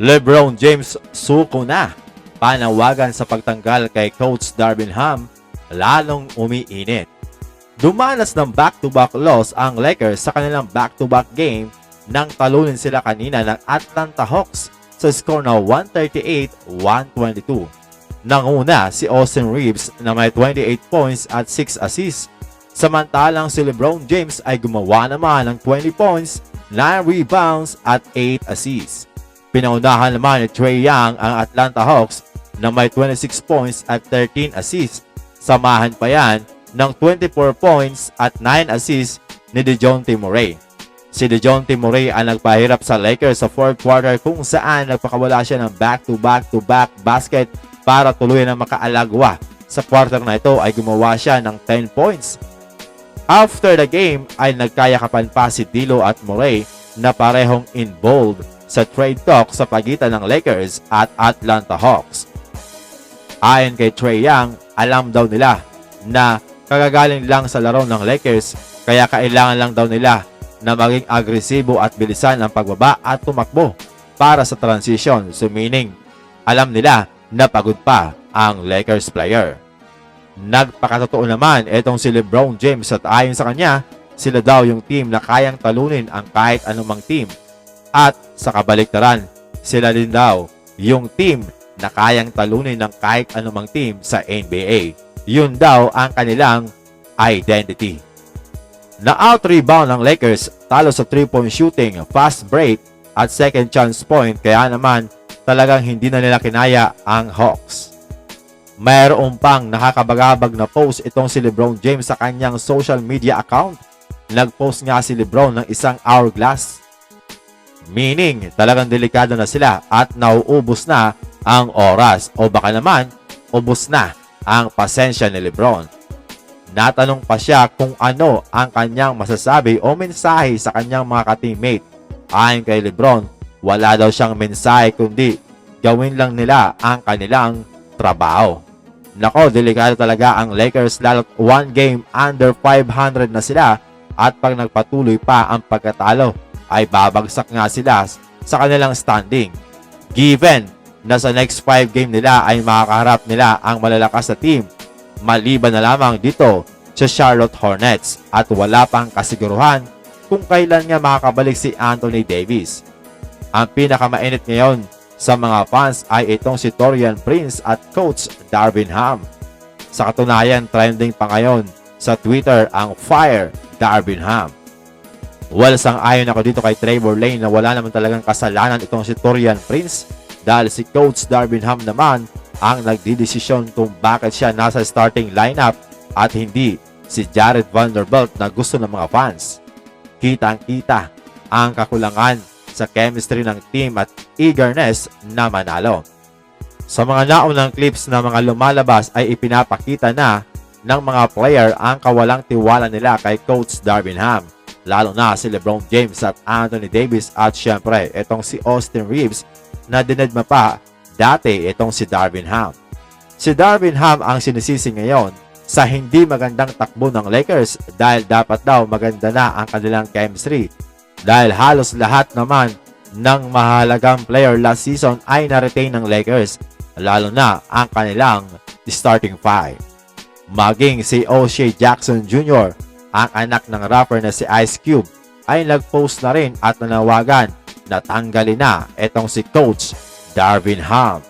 LeBron James suko na. Panawagan sa pagtanggal kay Coach Darvin Ham lalong umiinit. Dumanas ng back-to-back loss ang Lakers sa kanilang back-to-back game nang talunin sila kanina ng Atlanta Hawks sa score na 138-122. Nanguna si Austin Reeves na may 28 points at 6 assists. Samantalang si LeBron James ay gumawa naman ng 20 points, 9 rebounds at 8 assists. Pinaunahan naman ni Trae Young ang Atlanta Hawks na may 26 points at 13 assists. Samahan pa yan ng 24 points at 9 assists ni DeJounte Murray. Si DeJounte Murray ang nagpahirap sa Lakers sa fourth quarter kung saan nagpakawala siya ng back-to-back-to-back basket para tuluyan ang makaalagwa. Sa quarter na ito ay gumawa siya ng 10 points. After the game ay nagkayakapan pa si D'Lo at Murray na parehong involved sa trade talk sa pagitan ng Lakers at Atlanta Hawks. Ayon kay Trae Young, alam daw nila na kagagaling lang sa laro ng Lakers kaya kailangan lang daw nila na maging agresibo at bilisan ang pagbaba at tumakbo para sa transition. So meaning, alam nila na pagod pa ang Lakers player. Nagpakatotoo naman itong si LeBron James at ayon sa kanya, sila daw yung team na kayang talunin ang kahit anumang team. At sa kabaliktaran, sila din daw yung team na kayang talunin ng kahit anumang team sa NBA. Yun daw ang kanilang identity. Na-out-rebound ng Lakers talo sa 3-point shooting, fast break at second chance point kaya naman talagang hindi na nila kinaya ang Hawks. Mayroon pang nakakabagabag na post itong si LeBron James sa kanyang social media account. Nag-post nga si LeBron ng isang hourglass. Meaning, talagang delikado na sila at nauubos na ang oras o baka naman, ubos na ang pasensya ni LeBron. Natanong pa siya kung ano ang kanyang masasabi o mensahe sa kanyang mga ka-teammate. Ayon kay LeBron, wala daw siyang mensahe kundi gawin lang nila ang kanilang trabaho. Nako, delikado talaga ang Lakers lalo't one game under 500 na sila at pag nagpatuloy pa ang pagkatalo ay babagsak nga sila sa kanilang standing. Given na sa next 5 game nila ay makakaharap nila ang malalakas na team maliban na lamang dito sa Charlotte Hornets at wala pang kasiguruhan kung kailan nga makakabalik si Anthony Davis. Ang pinakamainit ngayon sa mga fans ay itong si Taurean Prince at Coach Darvin Ham. Sa katunayan, trending pa ngayon sa Twitter ang Fire Darvin Ham. Well, sang-ayon ako dito kay Trevor Lane na wala naman talagang kasalanan itong si Taurean Prince dahil si Coach Darvin Ham naman ang nagdidesisyon kung bakit siya nasa starting lineup at hindi si Jared Vanderbilt na gusto ng mga fans. Kitang-kita ang kakulangan sa chemistry ng team at eagerness na manalo. Sa mga naunang clips na mga lumalabas ay ipinapakita na ng mga player ang kawalang tiwala nila kay Coach Darvin Ham. Lalo na si LeBron James at Anthony Davis at syempre itong si Austin Reeves na dinedma pa dati itong si Darvin Ham. Si Darvin Ham ang sinisisi ngayon sa hindi magandang takbo ng Lakers dahil dapat daw maganda na ang kanilang chemistry. Dahil halos lahat naman ng mahalagang player last season ay na-retain ng Lakers, lalo na ang kanilang starting five. Maging si O'Shea Jackson Jr., ang anak ng rapper na si Ice Cube, ay nag-post na rin at nanawagan na tanggalin na itong si Coach Darvin Ham.